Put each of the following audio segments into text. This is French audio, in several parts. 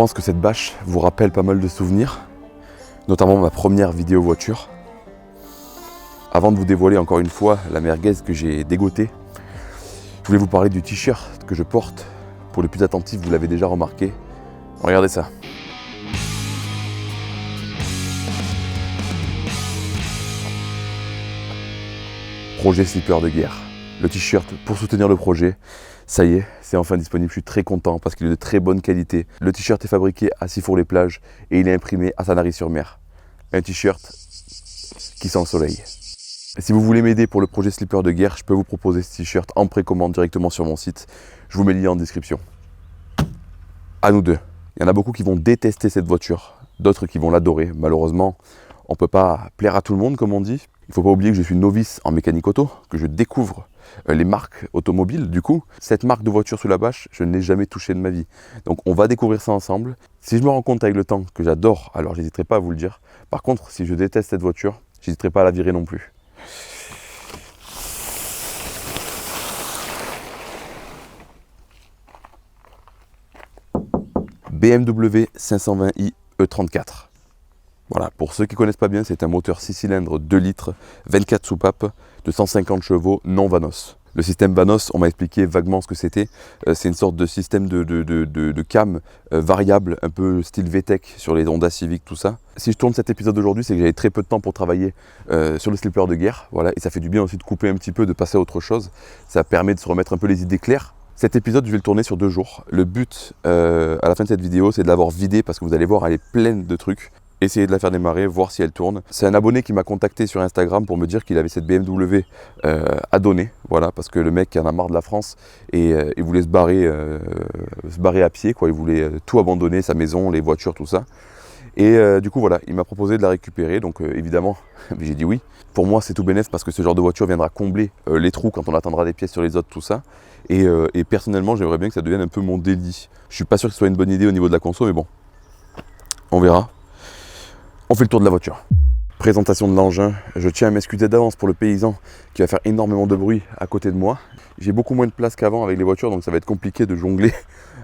pense que cette bâche vous rappelle pas mal de souvenirs, notamment ma première vidéo voiture. Avant de vous dévoiler encore une fois la merguez que j'ai dégotée, je voulais vous parler du t-shirt que je porte. Pour les plus attentifs, vous l'avez déjà remarqué. Regardez ça. Projet slipper de guerre. Le t-shirt pour soutenir le projet, ça y est, c'est enfin disponible. Je suis très content parce qu'il est de très bonne qualité. Le t-shirt est fabriqué à Sifour-les-Plages et il est imprimé à Sanary-sur-Mer. Un t-shirt qui sent le soleil. Et si vous voulez m'aider pour le projet slipper de guerre, je peux vous proposer ce t-shirt en précommande directement sur mon site. Je vous mets le lien en description. À nous deux. Il y en a beaucoup qui vont détester cette voiture, d'autres qui vont l'adorer. Malheureusement, on ne peut pas plaire à tout le monde, comme on dit. Il ne faut pas oublier que je suis novice en mécanique auto, que je découvre les marques automobiles. Du coup, cette marque de voiture sous la bâche, je ne l'ai jamais touchée de ma vie. Donc on va découvrir ça ensemble. Si je me rends compte avec le temps que j'adore, alors j'hésiterai pas à vous le dire. Par contre, si je déteste cette voiture, j'hésiterai pas à la virer non plus. BMW 520i E34. Voilà, pour ceux qui ne connaissent pas bien, c'est un moteur 6 cylindres 2 litres, 24 soupapes, de 150 chevaux, non Vanos. Le système Vanos, on m'a expliqué vaguement ce que c'était. C'est une sorte de système de cam variable, un peu style VTEC sur les Honda Civic, tout ça. Si je tourne cet épisode aujourd'hui, c'est que j'avais très peu de temps pour travailler sur le slipper de guerre. Voilà, et ça fait du bien aussi de couper un petit peu, de passer à autre chose. Ça permet de se remettre un peu les idées claires. Cet épisode, je vais le tourner sur 2 jours. Le but, à la fin de cette vidéo, c'est de l'avoir vidée parce que vous allez voir, elle est pleine de trucs. Essayer de la faire démarrer, voir si elle tourne. C'est un abonné qui m'a contacté sur Instagram pour me dire qu'il avait cette BMW à donner. Voilà, parce que le mec en a marre de la France et il voulait se barrer à pied, quoi. Il voulait tout abandonner, sa maison, les voitures, tout ça. Et du coup, voilà, il m'a proposé de la récupérer. Donc évidemment, j'ai dit oui. Pour moi, c'est tout bénef parce que ce genre de voiture viendra combler les trous quand on attendra des pièces sur les autres, tout ça. Et personnellement, j'aimerais bien que ça devienne un peu mon délit. Je suis pas sûr que ce soit une bonne idée au niveau de la conso, mais bon, on verra. On fait le tour de la voiture. Présentation de l'engin. Je tiens à m'excuser d'avance pour le paysan qui va faire énormément de bruit à côté de moi. J'ai beaucoup moins de place qu'avant avec les voitures, donc ça va être compliqué de jongler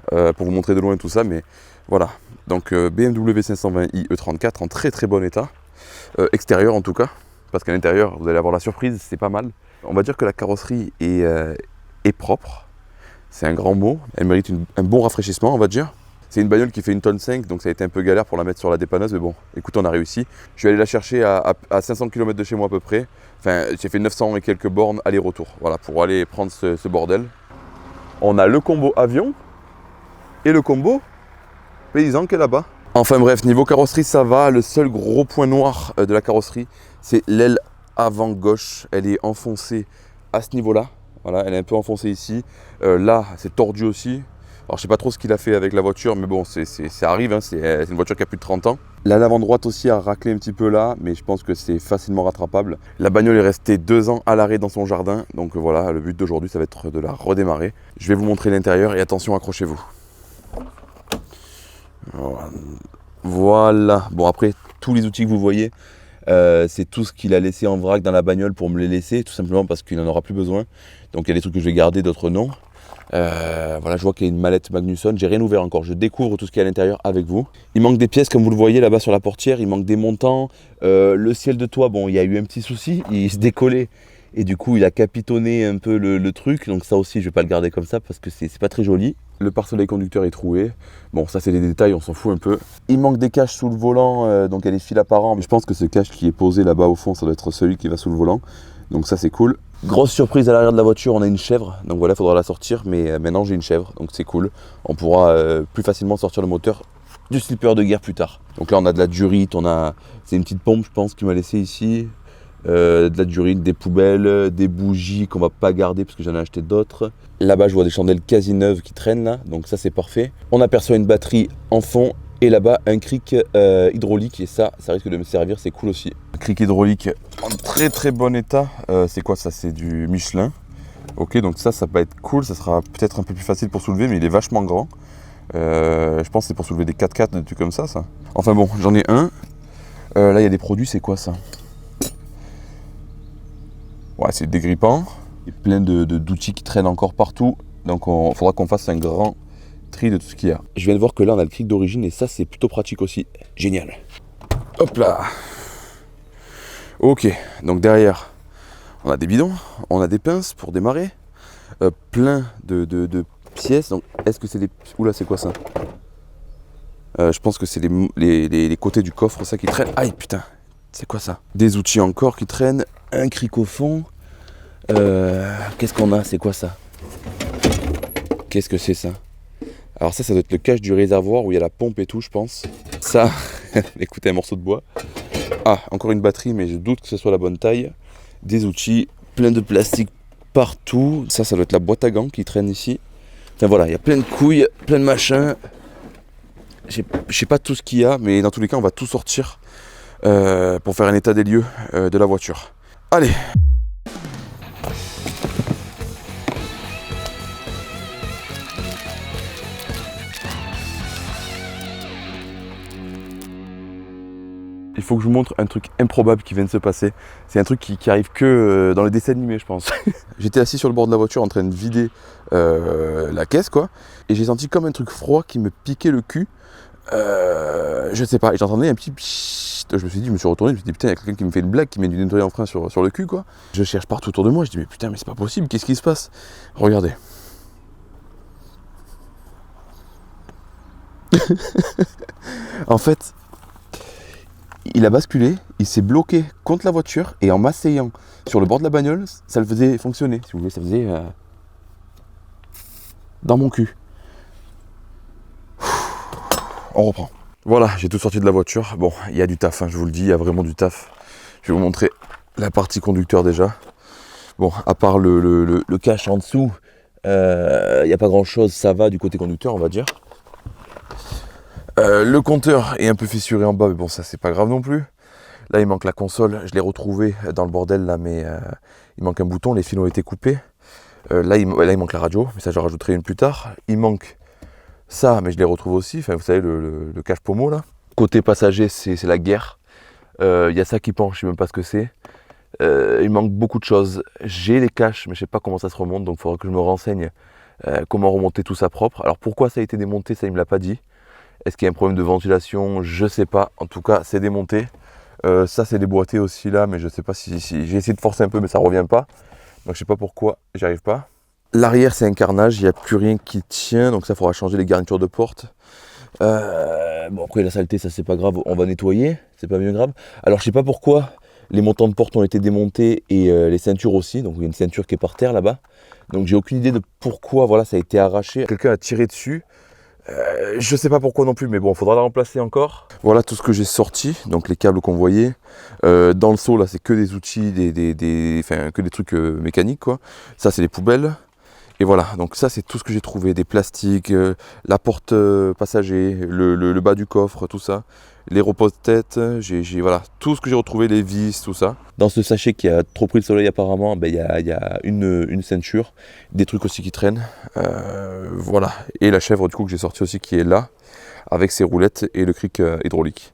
pour vous montrer de loin tout ça, mais voilà. Donc BMW 520i E34 en très très bon état. Extérieur en tout cas, parce qu'à l'intérieur, vous allez avoir la surprise, c'est pas mal. On va dire que la carrosserie est propre. C'est un grand mot. Elle mérite un bon rafraîchissement, on va dire. C'est une bagnole qui fait 1,5 tonne, donc ça a été un peu galère pour la mettre sur la dépanneuse, mais bon, écoute, on a réussi. Je suis allé la chercher à 500 km de chez moi à peu près. Enfin, j'ai fait 900 et quelques bornes aller-retour, voilà, pour aller prendre ce bordel. On a le combo avion et le combo paysan qui est là-bas. Enfin bref, niveau carrosserie, ça va. Le seul gros point noir de la carrosserie, c'est l'aile avant gauche. Elle est enfoncée à ce niveau-là. Voilà, elle est un peu enfoncée ici. Là, c'est tordu aussi. Alors je sais pas trop ce qu'il a fait avec la voiture, mais bon, ça arrive, hein, c'est une voiture qui a plus de 30 ans. La l'avant droite aussi a raclé un petit peu là, mais je pense que c'est facilement rattrapable. La bagnole est restée 2 ans à l'arrêt dans son jardin, donc voilà, le but d'aujourd'hui, ça va être de la redémarrer. Je vais vous montrer l'intérieur et attention, accrochez-vous. Voilà, bon après, tous les outils que vous voyez, c'est tout ce qu'il a laissé en vrac dans la bagnole pour me les laisser, tout simplement parce qu'il n'en aura plus besoin. Donc il y a des trucs que je vais garder, d'autres non. Voilà, je vois qu'il y a une mallette Magnusson, j'ai rien ouvert encore, je découvre tout ce qu'il y a à l'intérieur avec vous. Il manque des pièces comme vous le voyez là-bas sur la portière, il manque des montants, le ciel de toit, bon il y a eu un petit souci, il se décollait et du coup il a capitonné un peu le truc, donc ça aussi je vais pas le garder comme ça parce que c'est pas très joli. Le pare-soleil conducteur est troué, bon ça c'est des détails, on s'en fout un peu. Il manque des caches sous le volant, donc il y a des fils apparents, mais je pense que ce cache qui est posé là-bas au fond, ça doit être celui qui va sous le volant, donc ça c'est cool. Grosse surprise à l'arrière de la voiture, on a une chèvre, donc voilà, il faudra la sortir, mais maintenant j'ai une chèvre, donc c'est cool. On pourra plus facilement sortir le moteur du slipper de guerre plus tard. Donc là on a de la durite, c'est une petite pompe je pense qu'il m'a laissé ici, de la durite, des poubelles, des bougies qu'on va pas garder parce que j'en ai acheté d'autres. Là-bas je vois des chandelles quasi neuves qui traînent là, donc ça c'est parfait. On aperçoit une batterie en fond et là-bas un cric hydraulique et ça risque de me servir, c'est cool aussi. Cric hydraulique en très très bon état, c'est quoi ça? C'est du Michelin. Ok, donc ça va être cool, ça sera peut-être un peu plus facile pour soulever, mais il est vachement grand. Je pense que c'est pour soulever des 4x4, des trucs comme ça. Enfin bon, j'en ai un. Là il y a des produits, c'est quoi ça? Ouais, c'est dégrippant. Il y a plein d'outils qui traînent encore partout. Donc il faudra qu'on fasse un grand tri de tout ce qu'il y a. Je viens de voir que là on a le cric d'origine et ça c'est plutôt pratique aussi. Génial. Hop là. Ok, donc derrière on a des bidons, on a des pinces pour démarrer, plein de pièces. Donc est-ce que c'est des... Oula, c'est quoi ça? Je pense que c'est les côtés du coffre, ça qui traîne. Aïe putain, c'est quoi ça? Des outils encore qui traînent, un cric au fond. Qu'est-ce qu'on a? C'est quoi ça? Qu'est-ce que c'est ça? Alors ça doit être le cache du réservoir où il y a la pompe et tout, je pense. Ça, écoutez, un morceau de bois. Ah, encore une batterie, mais je doute que ce soit la bonne taille. Des outils, plein de plastique partout. Ça doit être la boîte à gants qui traîne ici. Enfin voilà, il y a plein de couilles, plein de machins. Je sais pas tout ce qu'il y a, mais dans tous les cas, on va tout sortir pour faire un état des lieux de la voiture. Allez! Il faut que je vous montre un truc improbable qui vient de se passer. C'est un truc qui arrive que dans les dessins animés, je pense. J'étais assis sur le bord de la voiture en train de vider la caisse, quoi. Et j'ai senti comme un truc froid qui me piquait le cul. Je sais pas, et j'entendais un petit pchit. Je me suis retourné, je me suis dit putain, il y a quelqu'un qui me fait une blague, qui met du nettoyant en frein sur le cul, quoi. Je cherche partout autour de moi, je dis mais putain, mais c'est pas possible, qu'est-ce qui se passe? Regardez. En fait, il a basculé, il s'est bloqué contre la voiture et en m'asseyant sur le bord de la bagnole, ça le faisait fonctionner. Si vous voulez, ça faisait dans mon cul. On reprend. Voilà, j'ai tout sorti de la voiture. Bon, il y a du taf, hein, je vous le dis, il y a vraiment du taf. Je vais vous montrer la partie conducteur déjà. Bon, à part le cache en dessous, il n'y a pas grand chose, ça va du côté conducteur, on va dire. Le compteur est un peu fissuré en bas, mais bon, ça c'est pas grave non plus. Là, il manque la console, je l'ai retrouvé dans le bordel là, mais il manque un bouton, les fils ont été coupés. Là, il manque la radio, mais ça j'en rajouterai une plus tard. Il manque ça, mais je l'ai retrouvé aussi, enfin, vous savez, le cache pommeau là. Côté passager, c'est la guerre. Il y a ça qui penche, je sais même pas ce que c'est. Il manque beaucoup de choses. J'ai les caches, mais je sais pas comment ça se remonte, donc il faudra que je me renseigne comment remonter tout ça propre. Alors pourquoi ça a été démonté, ça il me l'a pas dit. Est-ce qu'il y a un problème de ventilation? Je sais pas. En tout cas, c'est démonté. Ça, c'est déboîté aussi là, mais je sais pas si j'ai essayé de forcer un peu, mais ça revient pas. Donc je sais pas pourquoi, j'y arrive pas. L'arrière, c'est un carnage, il n'y a plus rien qui tient, donc ça, il faudra changer les garnitures de porte. Bon, après la saleté, ça c'est pas grave, on va nettoyer, c'est pas bien grave. Alors je sais pas pourquoi les montants de porte ont été démontés et les ceintures aussi, donc il y a une ceinture qui est par terre là-bas. Donc j'ai aucune idée de pourquoi voilà, ça a été arraché. Quelqu'un a tiré dessus. Je sais pas pourquoi non plus, mais bon, il faudra la remplacer encore. Voilà tout ce que j'ai sorti, donc les câbles qu'on voyait. Dans le seau, là, c'est que des outils, enfin, que des trucs mécaniques, quoi. Ça, c'est les poubelles. Et voilà, donc ça, c'est tout ce que j'ai trouvé. Des plastiques, la porte passager, le bas du coffre, tout ça. Les repose-têtes, voilà, tout ce que j'ai retrouvé, les vis, tout ça. Dans ce sachet qui a trop pris le soleil apparemment, ben, y a une ceinture, des trucs aussi qui traînent. Voilà, et la chèvre du coup que j'ai sorti aussi qui est là, avec ses roulettes et le cric hydraulique.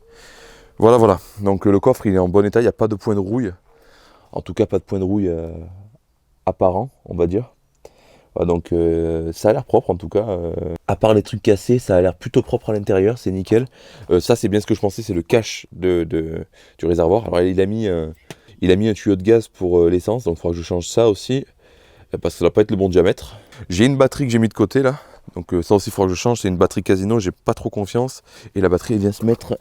Voilà, donc le coffre il est en bon état, il n'y a pas de point de rouille. En tout cas pas de point de rouille apparent, on va dire. Voilà, donc ça a l'air propre en tout cas. À part les trucs cassés, ça a l'air plutôt propre à l'intérieur, c'est nickel. Ça c'est bien ce que je pensais, c'est le cache du réservoir. Alors il a mis un tuyau de gaz pour l'essence, donc il faudra que je change ça aussi. Parce que ça ne va pas être le bon diamètre. J'ai une batterie que j'ai mis de côté là. Donc ça aussi il faudra que je change. C'est une batterie Casino, j'ai pas trop confiance. Et la batterie elle vient se mettre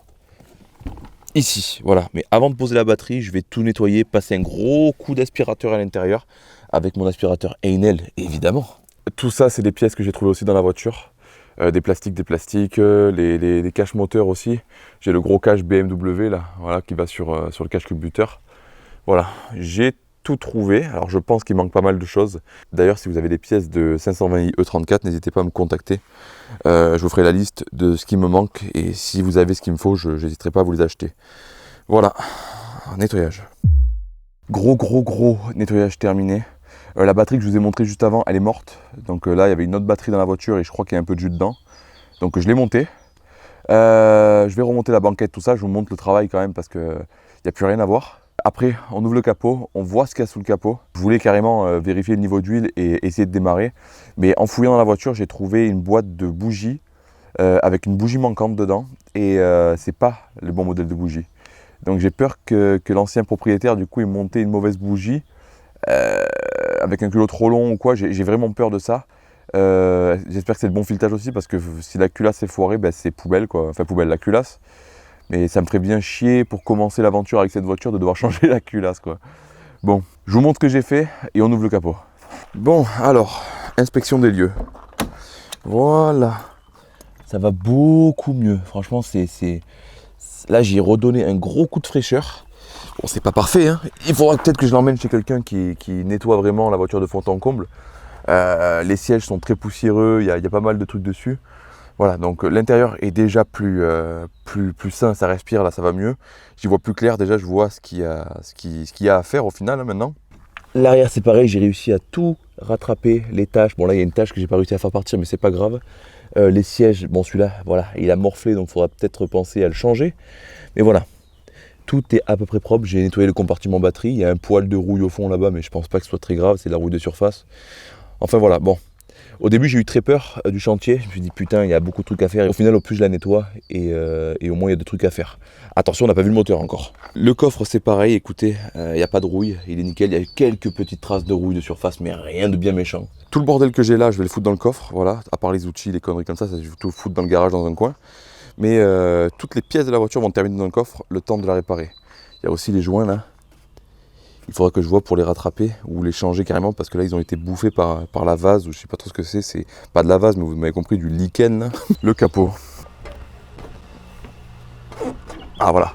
ici. Voilà. Mais avant de poser la batterie, je vais tout nettoyer, passer un gros coup d'aspirateur à l'intérieur. Avec mon aspirateur Einel, évidemment. Tout ça, c'est des pièces que j'ai trouvées aussi dans la voiture. Des plastiques, les caches moteurs aussi. J'ai le gros cache BMW là, voilà, qui va sur le cache culbuteur. Voilà, j'ai tout trouvé. Alors je pense qu'il manque pas mal de choses. D'ailleurs, si vous avez des pièces de 520i E34, n'hésitez pas à me contacter. Je vous ferai la liste de ce qui me manque. Et si vous avez ce qu'il me faut, je n'hésiterai pas à vous les acheter. Voilà, nettoyage. Gros nettoyage terminé. La batterie que je vous ai montrée juste avant, elle est morte. Donc là, il y avait une autre batterie dans la voiture et je crois qu'il y a un peu de jus dedans. Donc je l'ai montée. Je vais remonter la banquette, tout ça. Je vous montre le travail quand même parce qu'il n'y a plus rien à voir. Après, on ouvre le capot, on voit ce qu'il y a sous le capot. Je voulais carrément vérifier le niveau d'huile et essayer de démarrer. Mais en fouillant dans la voiture, j'ai trouvé une boîte de bougies avec une bougie manquante dedans. Et c'est pas le bon modèle de bougie. Donc j'ai peur que l'ancien propriétaire, du coup, ait monté une mauvaise bougie avec un culot trop long ou quoi. J'ai vraiment peur de ça. J'espère que c'est le bon filetage aussi, parce que si la culasse est foirée, ben c'est poubelle quoi. Enfin poubelle, la culasse. Mais ça me ferait bien chier pour commencer l'aventure avec cette voiture de devoir changer la culasse quoi. Bon, je vous montre ce que j'ai fait et on ouvre le capot. Bon, alors, inspection des lieux. Voilà. Ça va beaucoup mieux. Franchement, là, j'ai redonné un gros coup de fraîcheur. Bon, c'est pas parfait, hein. Il faudra peut-être que je l'emmène chez quelqu'un qui nettoie vraiment la voiture de fond en comble. Les sièges sont très poussiéreux, il y a pas mal de trucs dessus. Voilà, donc l'intérieur est déjà plus sain, ça respire, là ça va mieux. J'y vois plus clair, déjà je vois ce qu'il y a à faire au final hein, maintenant. L'arrière c'est pareil, j'ai réussi à tout rattraper, les tâches. Bon là il y a une tâche que j'ai pas réussi à faire partir mais c'est pas grave. Les sièges, bon celui-là, voilà, il a morflé donc il faudra peut-être penser à le changer. Mais voilà, tout est à peu près propre. J'ai nettoyé le compartiment batterie, il y a un poil de rouille au fond là-bas mais je pense pas que ce soit très grave, c'est de la rouille de surface. Enfin voilà, bon. Au début, j'ai eu très peur du chantier. Je me suis dit, putain, il y a beaucoup de trucs à faire. Et au final, au plus je la nettoie, et au moins, il y a des trucs à faire. Attention, on n'a pas vu le moteur encore. Le coffre, c'est pareil. Écoutez, il n'y a pas de rouille. Il est nickel. Il y a quelques petites traces de rouille de surface, mais rien de bien méchant. Tout le bordel que j'ai là, je vais le foutre dans le coffre. Voilà. À part les outils, les conneries comme ça, je vais tout foutre dans le garage, dans un coin. Mais toutes les pièces de la voiture vont terminer dans le coffre, le temps de la réparer. Il y a aussi les joints, là. Il faudra que je vois pour les rattraper ou les changer carrément, parce que là ils ont été bouffés par la vase, ou je sais pas trop ce que c'est pas de la vase mais vous m'avez compris, du lichen là. Le capot. Ah voilà.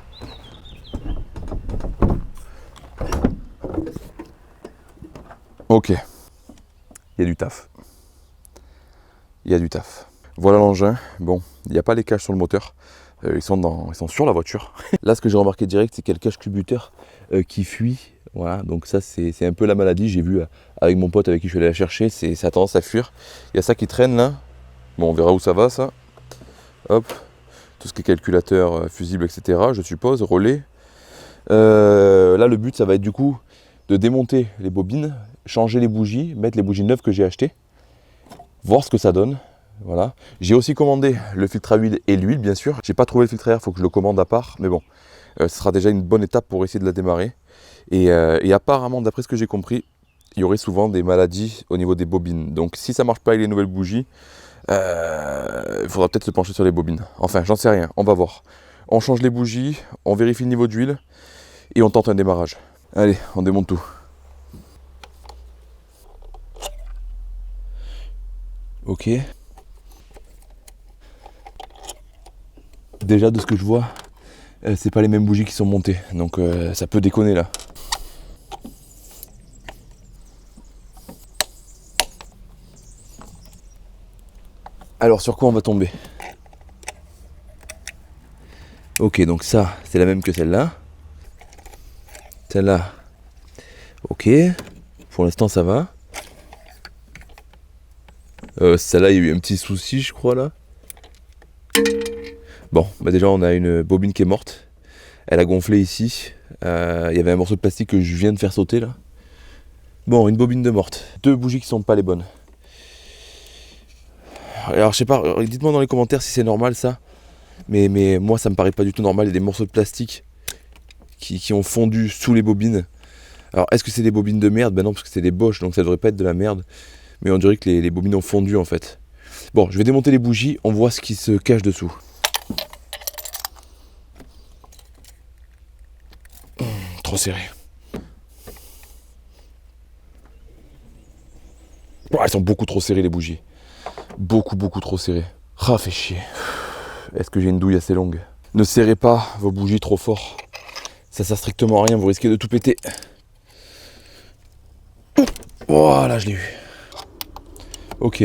Ok. Il y a du taf. Il y a du taf. Voilà l'engin. Bon, il n'y a pas les caches sur le moteur. Ils sont sur la voiture. Là ce que j'ai remarqué direct, c'est qu'il y a le cache-cubuteur qui fuit. Voilà, donc ça c'est un peu la maladie, j'ai vu avec mon pote avec qui je suis allé la chercher, ça a tendance à fuir. Il y a ça qui traîne là, bon on verra où ça va ça. Hop, tout ce qui est calculateur, fusible, etc. je suppose, relais. Là le but ça va être du coup de démonter les bobines, changer les bougies, mettre les bougies neuves que j'ai achetées, voir ce que ça donne. Voilà. J'ai aussi commandé le filtre à huile et l'huile bien sûr. J'ai pas trouvé le filtre à air, il faut que je le commande à part, mais bon, ce sera déjà une bonne étape pour essayer de la démarrer. Et apparemment, d'après ce que j'ai compris, il y aurait souvent des maladies au niveau des bobines. Donc si ça marche pas avec les nouvelles bougies, il faudra peut-être se pencher sur les bobines. Enfin, j'en sais rien, on va voir. On change les bougies, on vérifie le niveau d'huile et on tente un démarrage. Allez, on démonte tout. Ok. Déjà de ce que je vois, c'est pas les mêmes bougies qui sont montées. Donc ça peut déconner là. Alors sur quoi on va tomber? Ok, donc ça c'est la même que celle-là. Celle-là, ok. Pour l'instant ça va. Celle-là il y a eu un petit souci je crois là. Bon, bah déjà on a une bobine qui est morte. Elle a gonflé ici. Il y avait un morceau de plastique que je viens de faire sauter là. Bon, une bobine de morte. Deux bougies qui sont pas les bonnes. Alors je sais pas, dites-moi dans les commentaires si c'est normal ça. Mais moi ça me paraît pas du tout normal. Il y a des morceaux de plastique qui ont fondu sous les bobines. Alors est-ce que c'est des bobines de merde? Ben non, parce que c'est des Bosch, donc ça devrait pas être de la merde. Mais on dirait que les bobines ont fondu en fait. Bon, je vais démonter les bougies, on voit ce qui se cache dessous. Trop serré. Oh, elles sont beaucoup trop serrées les bougies. Beaucoup trop serrées. Ah, fait chier. Est-ce que j'ai une douille assez longue? Ne serrez pas vos bougies trop fort. Ça sert strictement à rien, vous risquez de tout péter. Voilà, je l'ai eu. Ok.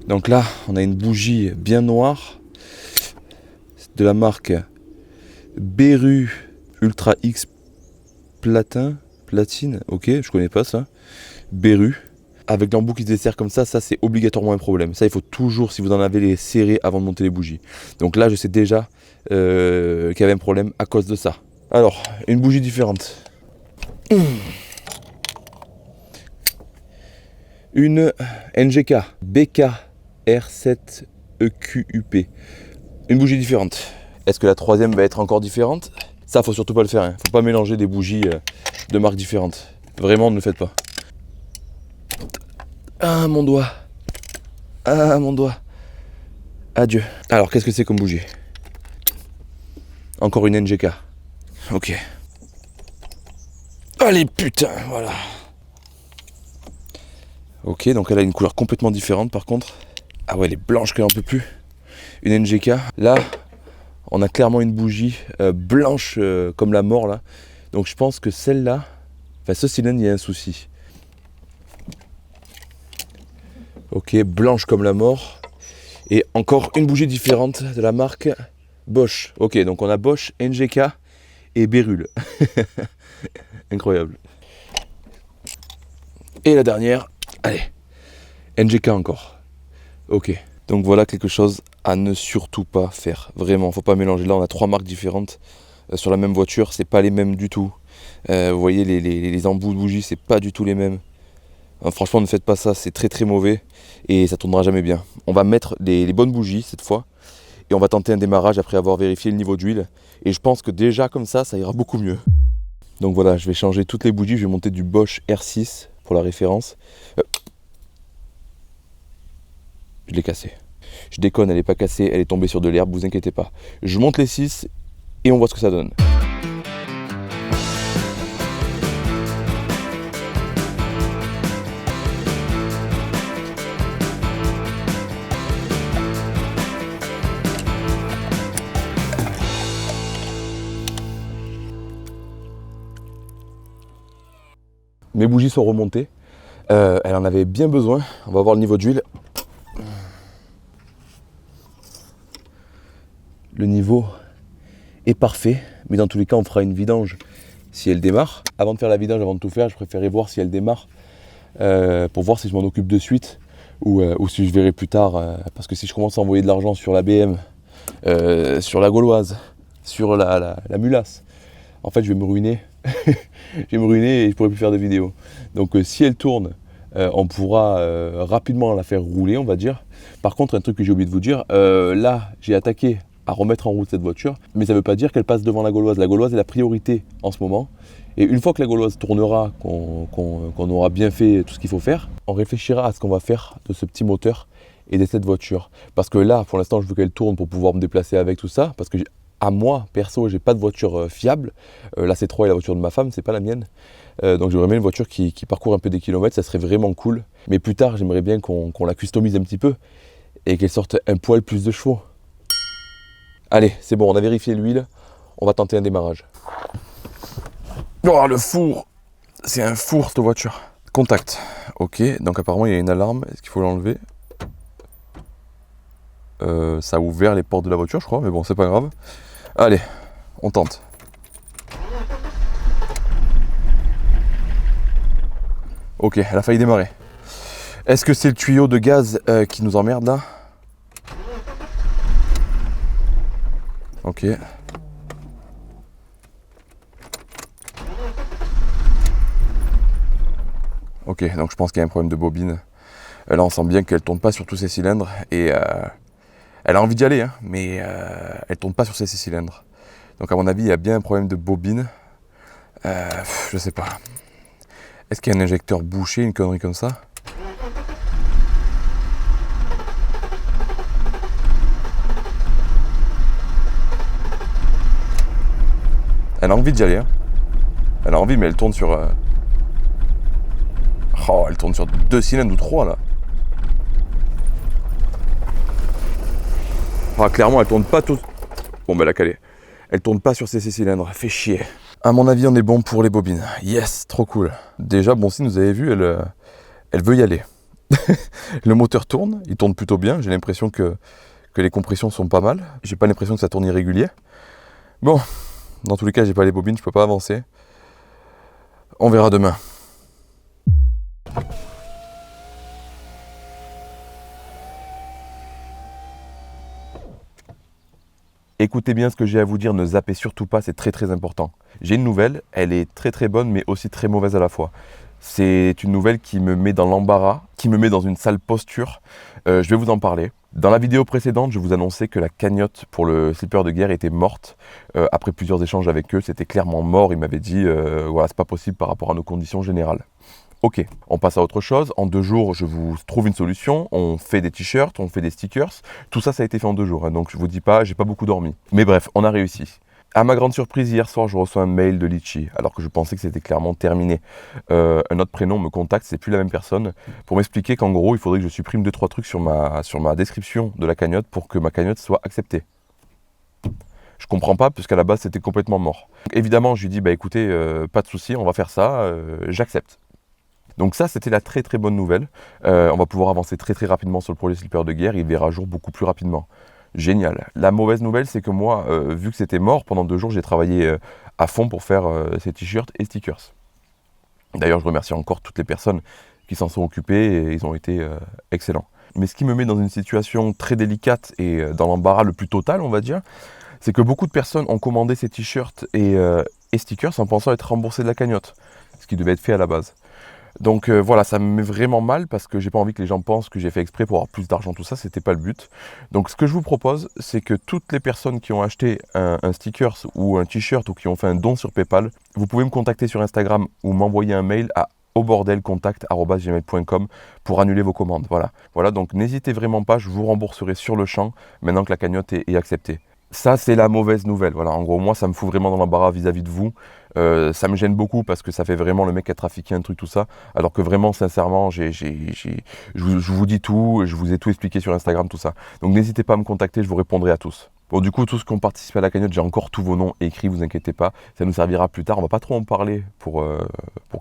Donc là, on a une bougie bien noire. De la marque Beru Ultra X Platine. Ok, je connais pas ça. Beru. Avec l'embout qui se dessert comme ça c'est obligatoirement un problème. Ça, il faut toujours, si vous en avez, les serrer avant de monter les bougies. Donc là, je sais déjà qu'il y avait un problème à cause de ça. Alors, une bougie différente. Une NGK BK R7EQUP. Une bougie différente. Est-ce que la troisième va être encore différente? Ça, faut surtout pas le faire. Hein. Faut pas mélanger des bougies de marques différentes. Vraiment, ne le faites pas. Ah, mon doigt. Ah, mon doigt. Adieu. Alors, qu'est-ce que c'est comme bougie? Encore une NGK. Ok. Allez, putain, voilà. Ok, donc elle a une couleur complètement différente par contre. Ah ouais, elle est blanche qu'elle n'en peut plus. Une NGK. Là, on a clairement une bougie blanche comme la mort là. Donc je pense que celle-là, enfin ce cylindre, il y a un souci. Ok, blanche comme la mort. Et encore une bougie différente de la marque Bosch. Ok, donc on a Bosch, NGK et Beryl. Incroyable. Et la dernière, allez, NGK encore. Ok, donc voilà quelque chose à ne surtout pas faire. Vraiment, faut pas mélanger. Là, on a 3 marques différentes sur la même voiture. C'est pas les mêmes du tout. Vous voyez, les embouts de bougies, c'est pas du tout les mêmes. Franchement, ne faites pas ça, c'est très très mauvais et ça tournera jamais bien. On va mettre les bonnes bougies cette fois et on va tenter un démarrage après avoir vérifié le niveau d'huile. Et je pense que déjà comme ça ira beaucoup mieux. Donc voilà, je vais changer toutes les bougies. Je vais monter du Bosch R6 pour la référence. Je l'ai cassée. Je déconne, elle n'est pas cassée, elle est tombée sur de l'herbe, vous inquiétez pas. Je monte les 6 et on voit ce que ça donne. Mes bougies sont remontées. Elle en avait bien besoin. On va voir le niveau d'huile. Le niveau est parfait, mais dans tous les cas, on fera une vidange si elle démarre. Avant de faire la vidange, avant de tout faire, je préférais voir si elle démarre pour voir si je m'en occupe de suite ou si je verrai plus tard. Parce que si je commence à envoyer de l'argent sur la BM, sur la Gauloise, sur la Mulasse, en fait, je vais me ruiner. Je vais me ruiner et je pourrai plus faire de vidéos. Donc, si elle tourne, on pourra rapidement la faire rouler, on va dire. Par contre, un truc que j'ai oublié de vous dire, là, j'ai attaqué à remettre en route cette voiture, mais ça ne veut pas dire qu'elle passe devant la Gauloise. La Gauloise est la priorité en ce moment. Et une fois que la Gauloise tournera, qu'on aura bien fait tout ce qu'il faut faire, on réfléchira à ce qu'on va faire de ce petit moteur et de cette voiture. Parce que là, pour l'instant, je veux qu'elle tourne pour pouvoir me déplacer avec tout ça. Parce que à moi, perso, j'ai pas de voiture fiable. La C3 est la voiture de ma femme, c'est pas la mienne. Donc j'aimerais bien une voiture qui parcourt un peu des kilomètres, ça serait vraiment cool. Mais plus tard, j'aimerais bien qu'on la customise un petit peu et qu'elle sorte un poil plus de chevaux. Allez, c'est bon, on a vérifié l'huile, on va tenter un démarrage. Oh, le four! C'est un four cette voiture. Contact. Ok, donc apparemment il y a une alarme, est-ce qu'il faut l'enlever? Ça a ouvert les portes de la voiture, je crois, mais bon, c'est pas grave. Allez, on tente. Ok, elle a failli démarrer. Est-ce que c'est le tuyau de gaz qui nous emmerde là? Ok. Ok, donc je pense qu'il y a un problème de bobine. Là, on sent bien qu'elle tourne pas sur tous ses cylindres et elle a envie d'y aller, hein, mais elle tourne pas sur ses 6 cylindres. Donc à mon avis, il y a bien un problème de bobine. Je sais pas. Est-ce qu'il y a un injecteur bouché, une connerie comme ça? Elle a envie d'y aller, hein. Elle a envie, mais elle tourne sur... Oh, elle tourne sur 2 cylindres ou 3 là. Ah, clairement, elle tourne pas tout... Bon, bah la calée. Elle tourne pas sur ses 6 cylindres, fait chier. À mon avis, on est bon pour les bobines. Yes, trop cool. Déjà, bon, si vous avez vu, elle veut y aller. Le moteur tourne, il tourne plutôt bien. J'ai l'impression que les compressions sont pas mal. J'ai pas l'impression que ça tourne irrégulier. Bon, dans tous les cas, j'ai pas les bobines, je peux pas avancer. On verra demain. Écoutez bien ce que j'ai à vous dire, ne zappez surtout pas, c'est très très important. J'ai une nouvelle, elle est très très bonne mais aussi très mauvaise à la fois. C'est une nouvelle qui me met dans l'embarras, qui me met dans une sale posture. Je vais vous en parler. Dans la vidéo précédente, je vous annonçais que la cagnotte pour le slipper de guerre était morte. Après plusieurs échanges avec eux, c'était clairement mort. Ils m'avaient dit, voilà, c'est pas possible par rapport à nos conditions générales. Ok, on passe à autre chose. En 2 jours, je vous trouve une solution. On fait des t-shirts, on fait des stickers. Tout ça, ça a été fait en 2 jours. Hein, donc je vous dis pas, j'ai pas beaucoup dormi. Mais bref, on a réussi. À ma grande surprise, hier soir, je reçois un mail de Litchi, alors que je pensais que c'était clairement terminé. Un autre prénom me contacte, c'est plus la même personne, pour m'expliquer qu'en gros, il faudrait que je supprime 2-3 trucs sur ma description de la cagnotte pour que ma cagnotte soit acceptée. Je comprends pas, puisqu'à la base, c'était complètement mort. Évidemment, je lui dis, bah écoutez, pas de souci, on va faire ça, j'accepte. Donc ça, c'était la très très bonne nouvelle. On va pouvoir avancer très très rapidement sur le projet Slipper de guerre, il verra jour beaucoup plus rapidement. Génial. La mauvaise nouvelle, c'est que moi, vu que c'était mort, pendant 2 jours, j'ai travaillé à fond pour faire ces t-shirts et stickers. D'ailleurs, je remercie encore toutes les personnes qui s'en sont occupées et ils ont été excellents. Mais ce qui me met dans une situation très délicate et dans l'embarras le plus total, on va dire, c'est que beaucoup de personnes ont commandé ces t-shirts et stickers en pensant être remboursés de la cagnotte, ce qui devait être fait à la base. Donc voilà, ça me met vraiment mal parce que j'ai pas envie que les gens pensent que j'ai fait exprès pour avoir plus d'argent, tout ça, c'était pas le but. Donc ce que je vous propose, c'est que toutes les personnes qui ont acheté un stickers ou un t-shirt ou qui ont fait un don sur PayPal, vous pouvez me contacter sur Instagram ou m'envoyer un mail à aubordelcontact@gmail.com pour annuler vos commandes. Voilà, donc n'hésitez vraiment pas, je vous rembourserai sur le champ maintenant que la cagnotte est acceptée. Ça, c'est la mauvaise nouvelle. Voilà, en gros, moi, ça me fout vraiment dans l'embarras vis-à-vis de vous. Ça me gêne beaucoup parce que ça fait vraiment le mec qui a trafiqué un truc, tout ça. Alors que vraiment, sincèrement, je vous dis tout, je vous ai tout expliqué sur Instagram, tout ça. Donc n'hésitez pas à me contacter, je vous répondrai à tous. Bon, du coup, tous ceux qui ont participé à la cagnotte, j'ai encore tous vos noms écrits, vous inquiétez pas. Ça nous servira plus tard. On va pas trop en parler pour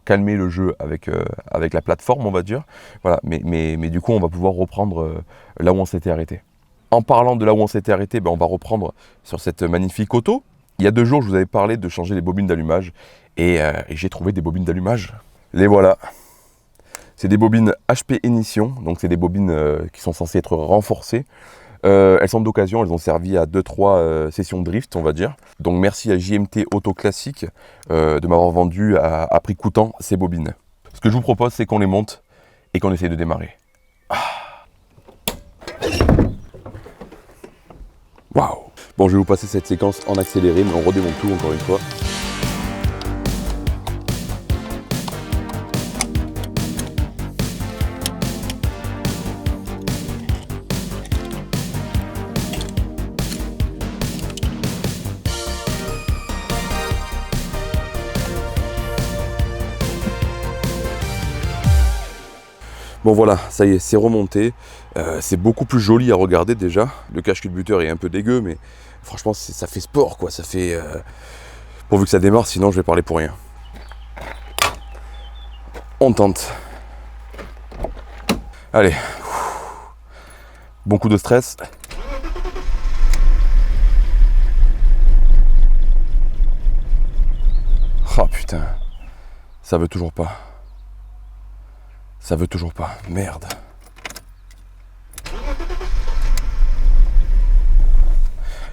calmer le jeu avec la plateforme, on va dire. Voilà, mais du coup, on va pouvoir reprendre là où on s'était arrêté. En parlant de là où on s'était arrêté, on va reprendre sur cette magnifique auto. Il y a 2 jours, je vous avais parlé de changer les bobines d'allumage et j'ai trouvé des bobines d'allumage. Les voilà. C'est des bobines HP Ignition, donc c'est des bobines qui sont censées être renforcées. Elles sont d'occasion, elles ont servi à 2-3 sessions drift, on va dire. Donc merci à JMT Auto Classique de m'avoir vendu à prix coûtant ces bobines. Ce que je vous propose, c'est qu'on les monte et qu'on essaye de démarrer. Waouh! Bon, je vais vous passer cette séquence en accéléré, mais on redémonte tout encore une fois. Bon voilà, ça y est, c'est remonté. C'est beaucoup plus joli à regarder déjà. Le cache culbuteur est un peu dégueu, mais franchement, ça fait sport, quoi. Ça fait... Pourvu que ça démarre, sinon je vais parler pour rien. On tente. Allez. Bon coup de stress. Oh putain. Ça veut toujours pas. Ça veut toujours pas. Merde.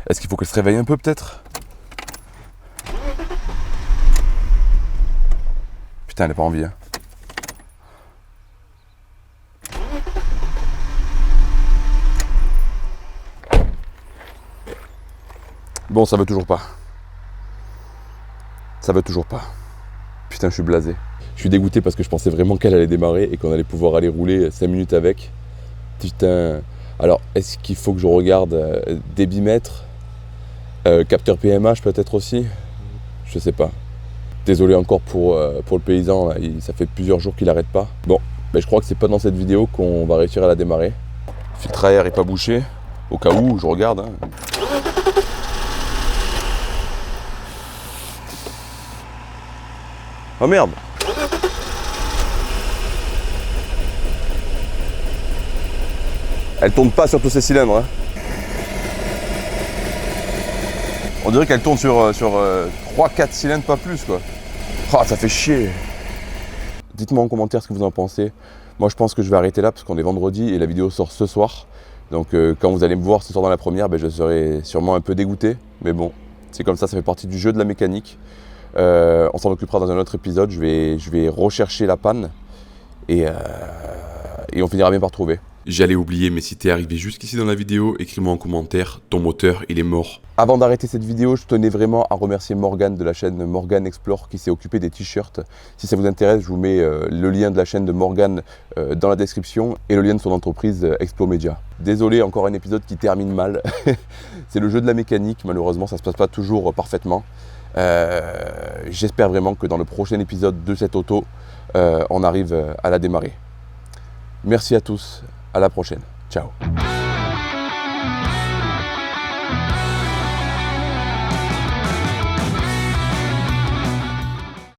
Est-ce qu'il faut qu'elle se réveille un peu peut-être? Putain, elle n'a pas envie. Hein. Bon, ça veut toujours pas. Ça veut toujours pas. Putain, je suis blasé. Je suis dégoûté parce que je pensais vraiment qu'elle allait démarrer et qu'on allait pouvoir aller rouler 5 minutes avec. Putain. Alors, est-ce qu'il faut que je regarde débitmètre, capteur PMH peut-être aussi? Je sais pas. Désolé encore pour le paysan, là. Ça fait plusieurs jours qu'il n'arrête pas. Bon, mais je crois que c'est pas dans cette vidéo qu'on va réussir à la démarrer. Le filtre à air est pas bouché. Au cas où, je regarde. Hein. Oh merde! Elle tourne pas sur tous ces cylindres. Hein. On dirait qu'elle tourne sur 3-4 cylindres, pas plus quoi. Oh, ça fait chier. Dites-moi en commentaire ce que vous en pensez. Moi je pense que je vais arrêter là parce qu'on est vendredi et la vidéo sort ce soir. Donc quand vous allez me voir ce soir dans la première, je serai sûrement un peu dégoûté. Mais bon, c'est comme ça fait partie du jeu de la mécanique. On s'en occupera dans un autre épisode. Je vais rechercher la panne et on finira bien par trouver. J'allais oublier, mais si t'es arrivé jusqu'ici dans la vidéo, écris-moi en commentaire, ton moteur il est mort. Avant d'arrêter cette vidéo, je tenais vraiment à remercier Morgane de la chaîne Morgane Explore qui s'est occupé des t-shirts. Si ça vous intéresse, je vous mets le lien de la chaîne de Morgane dans la description et le lien de son entreprise Explomedia. Désolé, encore un épisode qui termine mal. C'est le jeu de la mécanique, malheureusement ça se passe pas toujours parfaitement. J'espère vraiment que dans le prochain épisode de cette auto, on arrive à la démarrer. Merci à tous, à la prochaine. Ciao.